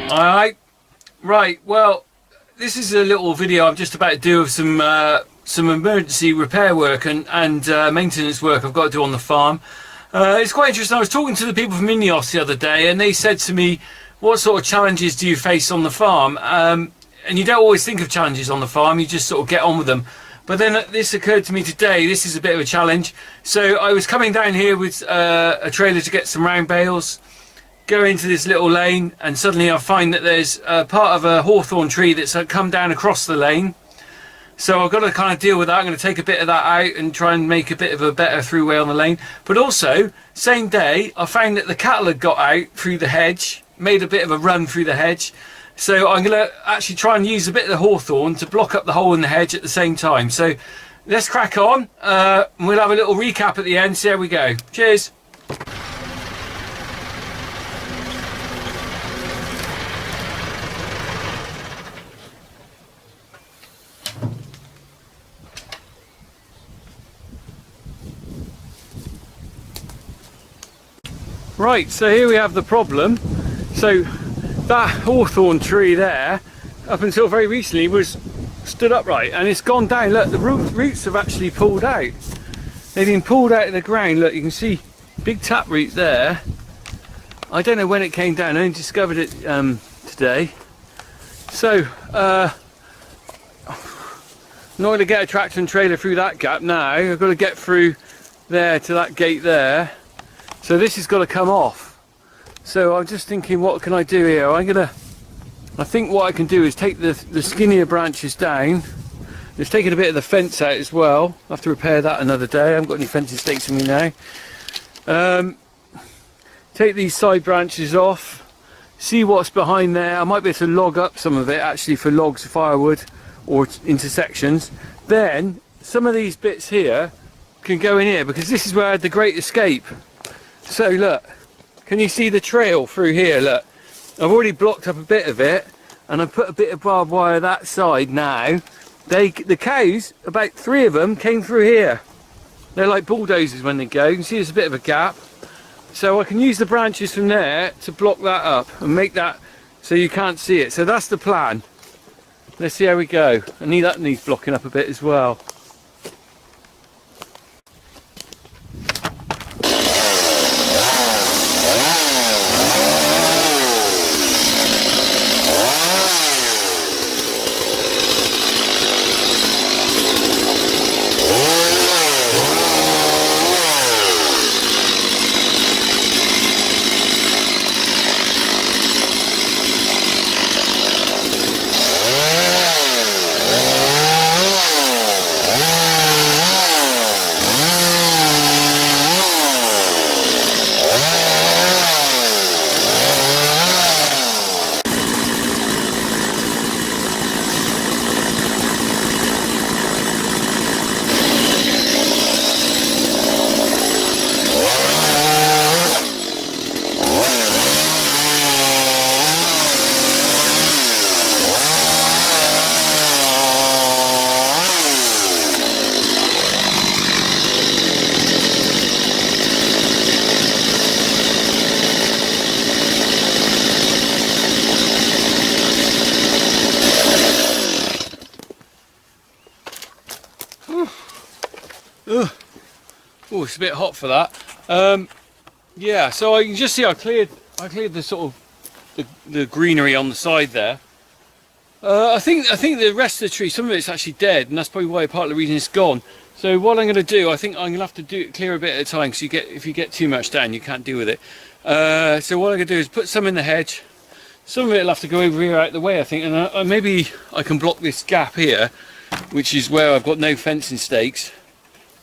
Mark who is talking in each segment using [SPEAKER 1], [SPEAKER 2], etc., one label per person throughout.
[SPEAKER 1] Alright, right, well, this is a little video I'm just about to do of some emergency repair work and maintenance work I've got to do on the farm. It's quite interesting. I was talking to the people from Ineos the other day, and they said to me, what sort of challenges do you face on the farm? And you don't always think of challenges on the farm, you just sort of get on with them. But then this occurred to me today. This is a bit of a challenge. So I was coming down here with a trailer to get some round bales, go into this little lane, and suddenly I find that there's part of a hawthorn tree that's come down across the lane. So I've got to kind of deal with that. I'm going to take a bit of that out and try and make a bit of a better throughway on the lane. But also, same day, I found that the cattle had got out through the hedge, made a bit of a run through the hedge. So I'm going to actually try and use a bit of the hawthorn to block up the hole in the hedge at the same time. So let's crack on. We'll have a little recap at the end, see how we go. Cheers. Right, so here we have the problem. So that hawthorn tree there, up until very recently, was stood upright, and it's gone down. Look, the roots have actually pulled out. They've been pulled out of the ground. Look, you can see big tap root there. I don't know when it came down. I only discovered it today. So I'm not going to get a tractor and trailer through that gap now. I've got to get through there to that gate there. So this has got to come off. So I'm just thinking, what can I do here? I think what I can do is take the skinnier branches down. Just taking a bit of the fence out as well. I'll have to repair that another day. I haven't got any fencing stakes in me now. Take these side branches off. See what's behind there. I might be able to log up some of it actually for logs, firewood, or intersections. Then some of these bits here can go in here, because this is where I had the great escape. So look, can you see the trail through here? Look, I've already blocked up a bit of it, and I've put a bit of barbed wire that side now. The cows, about 3 of them, came through here. They're like bulldozers when they go. You can see there's a bit of a gap. So I can use the branches from there to block that up and make that so you can't see it. So that's the plan. Let's see how we go. That needs blocking up a bit as well. Oh, it's a bit hot for that. Yeah, so I can just see I cleared the sort of the greenery on the side there. I think the rest of the tree, some of it's actually dead, and that's probably why part of the reason it's gone. So what I'm going to do, I think I'm going to have to clear a bit at a time, because if you get too much down, you can't deal with it. So what I'm going to do is put some in the hedge. Some of it will have to go over here out of the way, I think, and maybe I can block this gap here, which is where I've got no fencing stakes.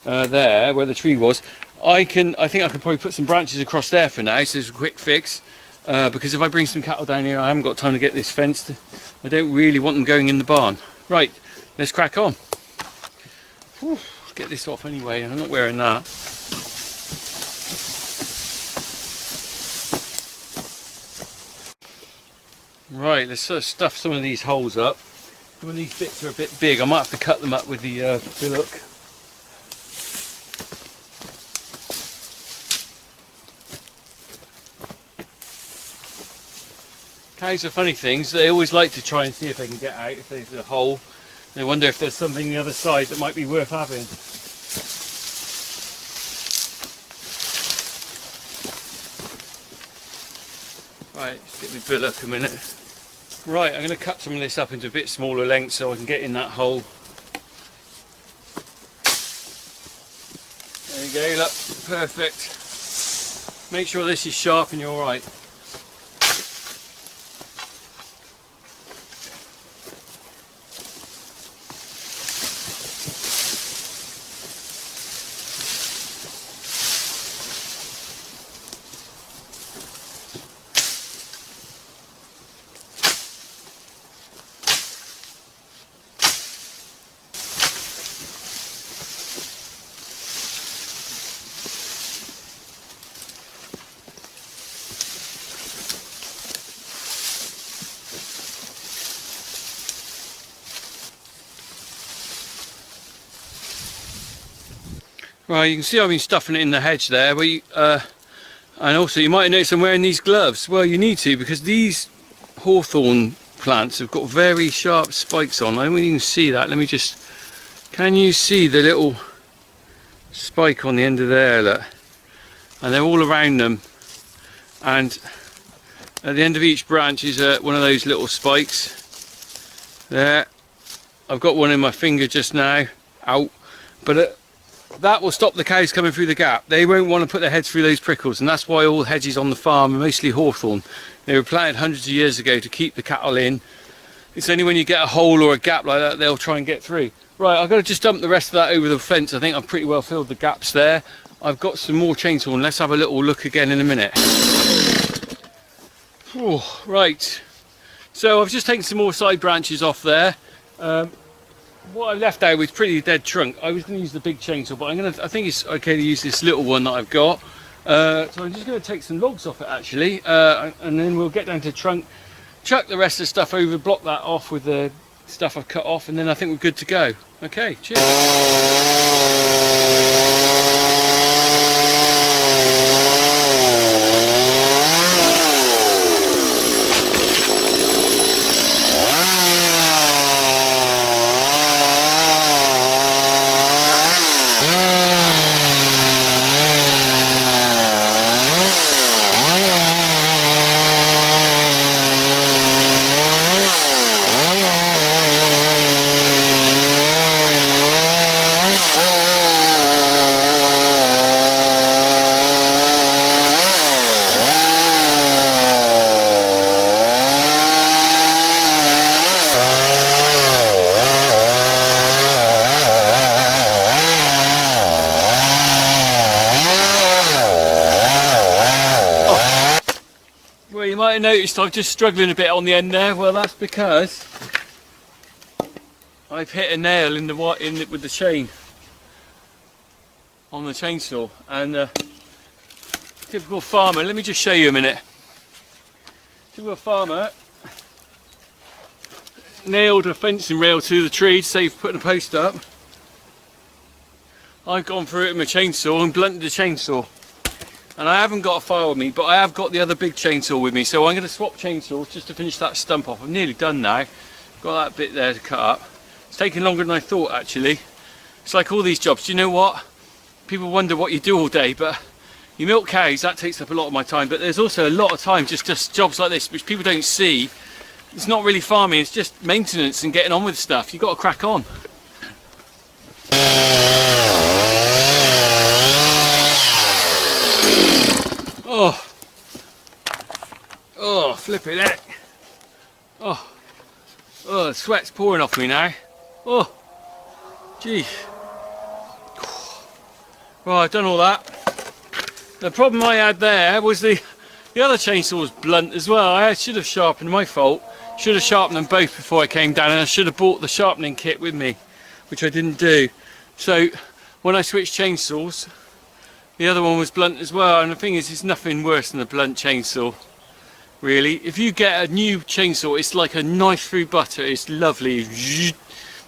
[SPEAKER 1] There, where the tree was. I think I can probably put some branches across there for now, so it's a quick fix. Because if I bring some cattle down here, I haven't got time to get this fenced. I don't really want them going in the barn. Right, let's crack on. Whew, let's get this off anyway. I'm not wearing that. Right, let's sort of stuff some of these holes up. Some of these bits are a bit big. I might have to cut them up with the billock. Cows are funny things. They always like to try and see if they can get out, if there's a hole. They wonder if there's something on the other side that might be worth having. Right, just get my billock a minute. Right, I'm going to cut some of this up into a bit smaller lengths so I can get in that hole. There you go, look, perfect. Make sure this is sharp and you're alright. Right, you can see I've been stuffing it in the hedge there, but and also you might notice I'm wearing these gloves. Well, you need to, because these hawthorn plants have got very sharp spikes on. I don't know if you can see that. Let me just, can you see the little spike on the end of there, look? And they're all around them, and at the end of each branch is one of those little spikes there. I've got one in my finger just now, out, but that will stop the cows coming through the gap. They won't want to put their heads through those prickles, and that's why all hedges on the farm are mostly hawthorn. They were planted hundreds of years ago to keep the cattle in. It's only when you get a hole or a gap like that they'll try and get through. Right, I've got to just dump the rest of that over the fence. I think I've pretty well filled the gaps there. I've got some more chainsaw, and let's have a little look again in a minute. Oh, right, so I've just taken some more side branches off there. What I left out was pretty dead trunk. I was going to use the big chainsaw, but I think it's okay to use this little one that I've got. So I'm just going to take some logs off it actually, and then we'll get down to trunk, chuck the rest of the stuff over, block that off with the stuff I've cut off, and then I think we're good to go. Okay, cheers. You might have noticed I'm just struggling a bit on the end there. Well, that's because I've hit a nail in the with the chain on the chainsaw, and typical farmer, let me just show you a minute. Typical farmer nailed a fencing rail to the tree to save putting a post up. I've gone through it with my chainsaw and blunted the chainsaw. And I haven't got a file with me, but I have got the other big chainsaw with me, so I'm going to swap chainsaws just to finish that stump off. I'm nearly done now. Got that bit there to cut up. It's taking longer than I thought actually. It's like all these jobs, do you know what? People wonder what you do all day, but you milk cows, that takes up a lot of my time, but there's also a lot of time just jobs like this, which people don't see. It's not really farming, it's just maintenance and getting on with stuff. You've got to crack on. Oh, flipping heck. Oh, the sweat's pouring off me now. Oh, gee. Well, I've done all that. The problem I had there was the other chainsaw was blunt as well. I should have sharpened, my fault. Should have sharpened them both before I came down, and I should have bought the sharpening kit with me, which I didn't do. So when I switched chainsaws, the other one was blunt as well, and the thing is, it's nothing worse than a blunt chainsaw, really. If you get a new chainsaw, it's like a knife through butter. It's lovely,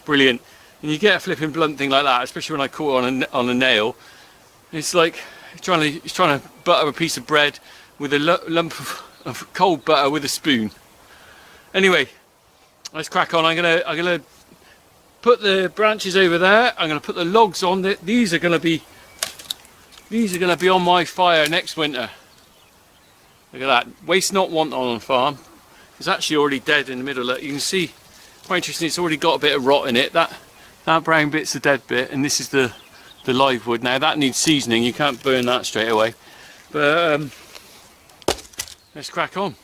[SPEAKER 1] brilliant. And you get a flipping blunt thing like that, especially when I caught on a nail. It's like trying to butter a piece of bread with a lump of cold butter with a spoon. Anyway, let's crack on. I'm gonna put the branches over there. I'm gonna put the logs on. These are gonna be on my fire next winter. Look at that. Waste not, want not on farm. It's actually already dead in the middle. You can see, quite interesting, it's already got a bit of rot in it. That brown bit's the dead bit, and this is the live wood. Now that needs seasoning, you can't burn that straight away. But let's crack on.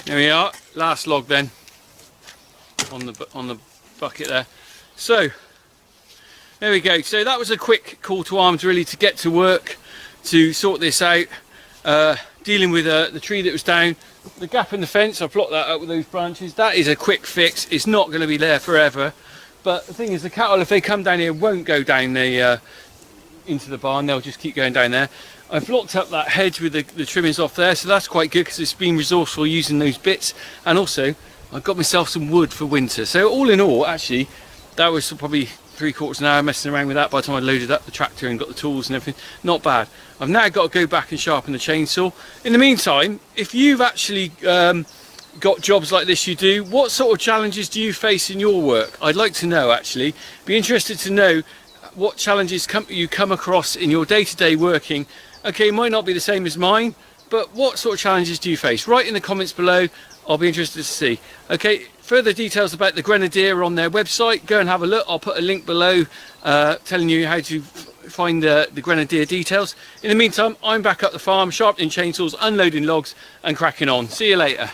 [SPEAKER 1] There we are, last log then on the bucket there. So there we go. So that was a quick call to arms, really, to get to work to sort this out. Dealing with the tree that was down, the gap in the fence. I blocked that up with those branches. That is a quick fix. It's not going to be there forever. But the thing is, the cattle, if they come down here, won't go down the into the barn. They'll just keep going down there. I've blocked up that hedge with the trimmings off there, so that's quite good because it's been resourceful using those bits. And also, I've got myself some wood for winter. So all in all, actually, that was probably 3/4 an hour messing around with that by the time I loaded up the tractor and got the tools and everything. Not bad. I've now got to go back and sharpen the chainsaw. In the meantime, if you've actually got jobs like this you do, what sort of challenges do you face in your work? I'd like to know, actually. Be interested to know what challenges you come across in your day-to-day working. Okay, it might not be the same as mine, but what sort of challenges do you face? Write in the comments below. I'll be interested to see. Okay, further details about the Grenadier on their website. Go and have a look. I'll put a link below telling you how to find the Grenadier details. In the meantime, I'm back up the farm, sharpening chainsaws, unloading logs and cracking on. See you later.